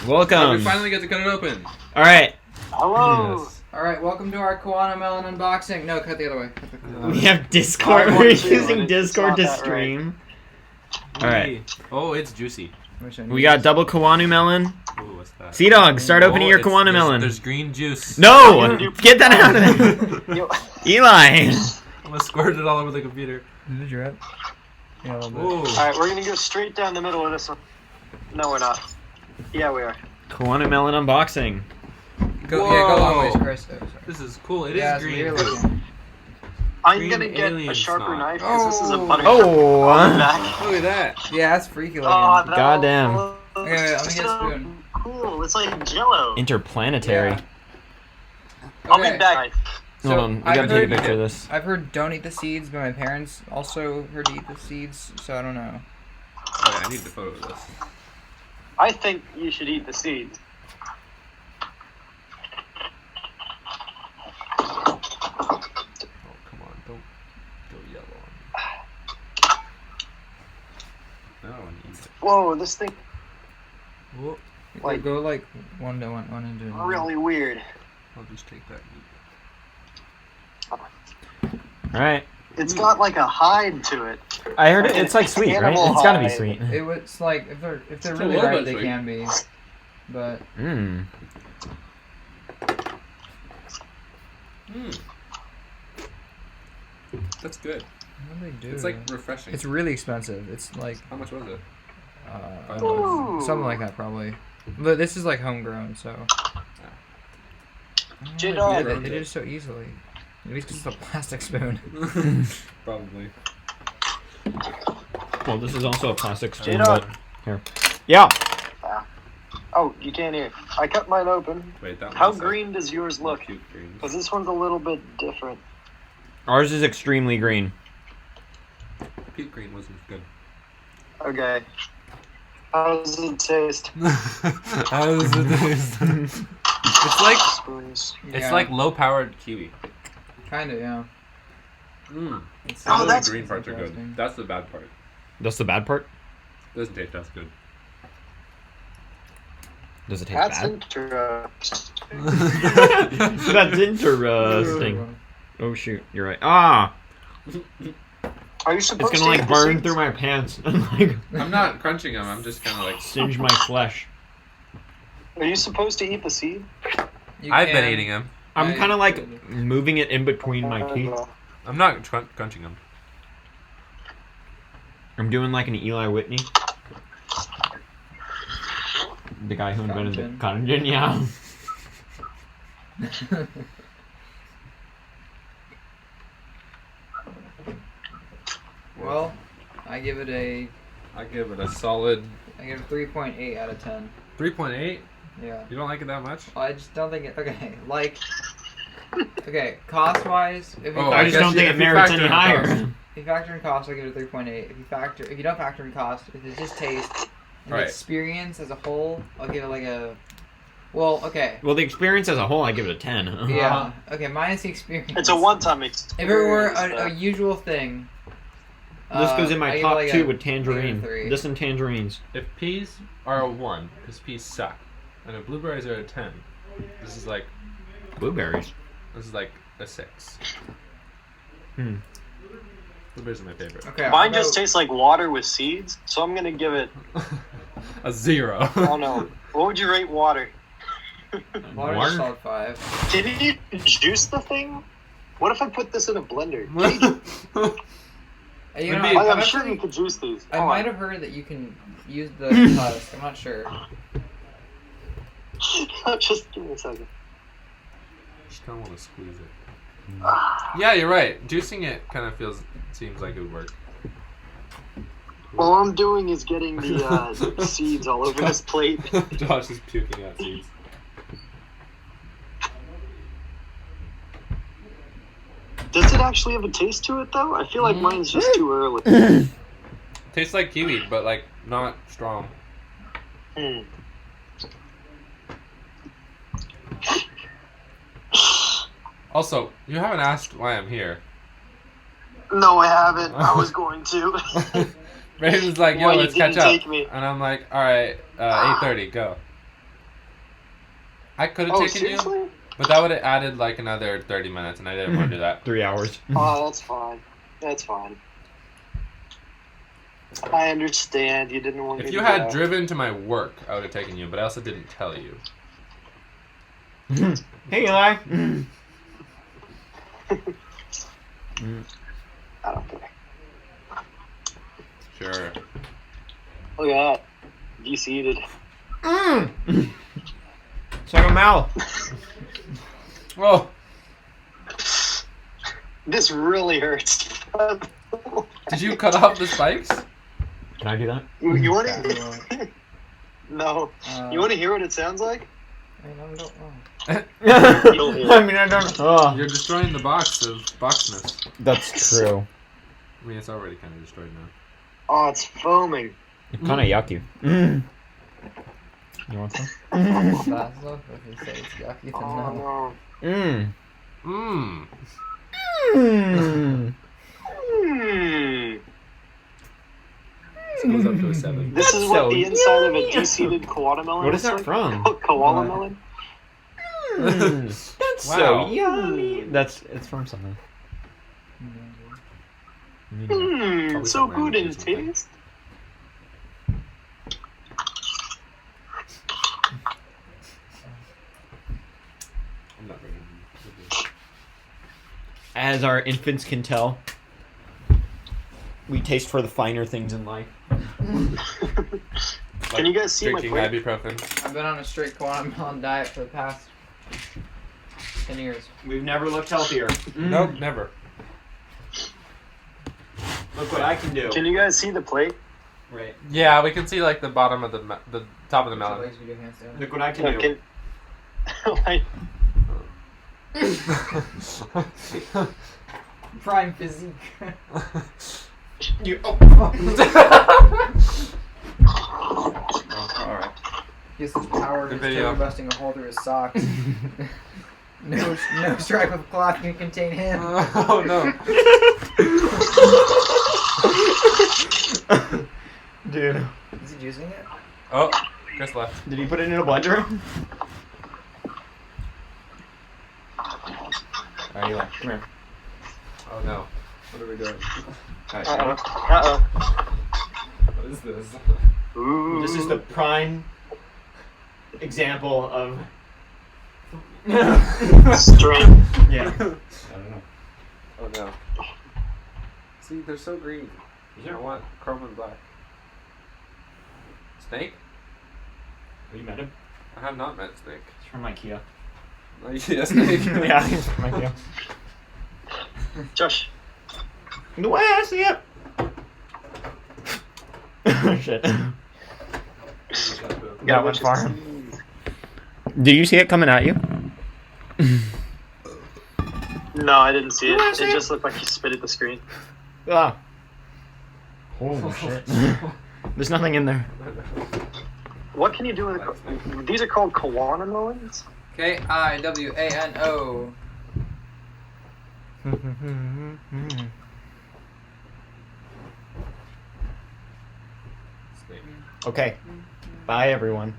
Welcome. We finally get to cut it open. All right. Hello. Yes. Alright, welcome to our Kiwano Melon unboxing. No, cut the other way. We have Discord. I We're want to, using and it's Discord not to that stream. All right. Oh, it's juicy. We got double Kiwano Melon. Ooh, what's that? Sea Dog, start opening your it's- Kiwano Melon. There's green juice. No! Get that out of there! Yo. Eli! I'm gonna squirt it all over the computer. Did you rip? Yeah, a little bit. Ooh. Alright, we're gonna go straight down the middle of this one. No, we're not. Yeah, we are. Kiwano Melon unboxing. Go long ways, Chris. Oh, sorry. This is cool. It Yeah, is it's green. weird looking. I'm Green gonna get alien a sharper snot. knife because this is a butter. Oh! Back. Look at that. Yeah, that's freaky looking. Oh, that Goddamn. looks Okay, wait, let me get a so spoon. Cool. It's like Jello. Interplanetary. Yeah. I'll Okay. be back. Hold on, we gotta I've take a heard- picture of this. I've heard don't eat the seeds, but my parents also heard to eat the seeds, so I don't know. Oh, yeah, I need the photo of this. I think you should eat the seeds. Oh, come on. Don't go yellow on me. No, I want to eat it. Whoa, this thing Whoa. Like- Go like one into really weird. I'll just take that meat. Alright. It's got like a hide to it. I heard it's like sweet, right? Animal It's gotta be hide. sweet. It was like if they're It's a really little right, bit they sweet. can be, but Mmm. Mmm. That's good. what do they do? It's like refreshing. It's really expensive. It's like How much was it? Ooh. something like that probably. But this is like homegrown, so. J-Dog. It is so easily. At least it's a plastic spoon. Probably. Well, this is also a plastic spoon, J-Dog. but here. Yeah. Oh, you can't hear. I cut mine open. Wait, that How one's like green does yours look? cute green. Because this one's a little bit different. Ours is extremely green. Puke green wasn't good. Okay. How does it taste? How does it taste? It's like Spoons. it's like low-powered kiwi. Kinda, yeah. Mmm. It's Oh, the that's green parts are good. interesting. That's the bad part. That's the bad part? Doesn't taste as good. Does it taste That's bad? interesting. That's interesting. Oh shoot, you're right. Ah! Are you It's supposed gonna to like eat the burn seeds? through my pants and like I'm not crunching them. I'm just kind of like. singe my flesh. Are you supposed to eat the seed? I've been eating them. I'm I- kind of like moving it in between my teeth. I'm not crunching them. I'm doing like an Eli Whitney. The guy who invented the cotton gin, yeah. Well, I give it a I give it a solid 3.8 out of 10. 3.8. Yeah. You don't like it that much? I just don't think it. Okay, like. Okay, cost wise, if you Oh, I factor, just don't think it merits factor any in higher. cost. if you factor in cost, I give it a 3.8. If you don't factor in cost, if it's just taste and Right. experience as a whole, I'll give it like a. Well, okay. Well, the experience as a whole, I give it a 10. Yeah. Okay, minus the experience. It's a one-time experience. If it were a though. usual thing. This goes in I my give top it like two a with tangerine. -3. This and tangerines. If peas are a 1, because peas suck, and if blueberries are a 10, this is like Blueberries. a 6. Hmm. Blueberries are my favorite. Okay. Mine just tastes like water with seeds, so I'm gonna give it. A 0. Oh no! What would you rate water? Water Water? solid 5. Can you juice the thing? What if I put this in a blender? You Would know, be- I'm I've sure actually- you could juice these. I Hold might on. have heard that you can use the husk. I'm not sure. Just give me a second. Just kind of want to squeeze it. Yeah, you're right. Juicing it kind of seems like it would work. All I'm doing is getting the seeds all over this plate. Josh is puking out seeds. Does it actually have a taste to it though? I feel like mine's just too early. Tastes like kiwi, but like not strong. Hmm. Also, you haven't asked why I'm here. No, I haven't. I was going to. Raven's like, yo, Why you let's catch didn't up. take me. And I'm like, alright, 8:30, go. I could have Oh, taken you, seriously? but that would have added like another 30 minutes, and I didn't want to do that. 3 hours. Oh, that's fine. That's fine. I understand. You didn't want me If to you had go. driven to my work, I would have taken you, but I also didn't tell you. Hey, Eli. I don't care. Sure. Look at that. De-seated. Check them out. Oh, This really hurts. did you cut off the spikes? Can I do that? You want to? No. You want to hear what it sounds like? I don't know. I mean, I don't. Oh, You're destroying the box of boxness. that's true. I mean, it's already kind of destroyed now. Oh, it's foaming. It's kind of yucky. You want some? That's not if you say it's yucky, then Oh no. no. Mmm. Hmm. This goes up to a 7. This That's is what so the inside of a yummy. de-seeded Kiwano Melon What is looks that like. from? Koala melon? That's Wow. so yummy. It's from something. Probably So some good in random something. taste. I'm not ready. As our infants can tell, we taste for the finer things in life. Can you guys see my Drinking plate? ibuprofen. I've been on a straight Kiwano Melon diet for the past 10 years. We've never looked healthier. Nope, never. Look what I can do. Can you guys see the plate? Right. Yeah, we can see like the bottom of the top of the So melon. legs we do handstand. Look what I can do. Like, Prime physique. You. Oh. All right. He has such power Good in video. his busting a hole through his socks. no stripe of cloth can contain him. Oh no. Dude. Is he juicing it? Oh, Chris left. Did he put it in a blender? Alright, Eli, come here. Oh no. What are we doing? What is this? Ooh. This is the prime example of. strength. Yeah. I don't know. Oh no. See, they're so green. I want chrome and black. Snake? Have you met him? I have not met Snake. It's from IKEA. Oh, you see that Snake? Yeah, he's from IKEA. Josh. The way I see it. Shit. That went far. Did you see it coming at you? No, I didn't see it. You wanna It see just looked like you spit at the screen. Ah. Holy shit. There's nothing in there. What can you do with these are called Kiwano melons? Kiwano. Snake. Okay. Bye, everyone.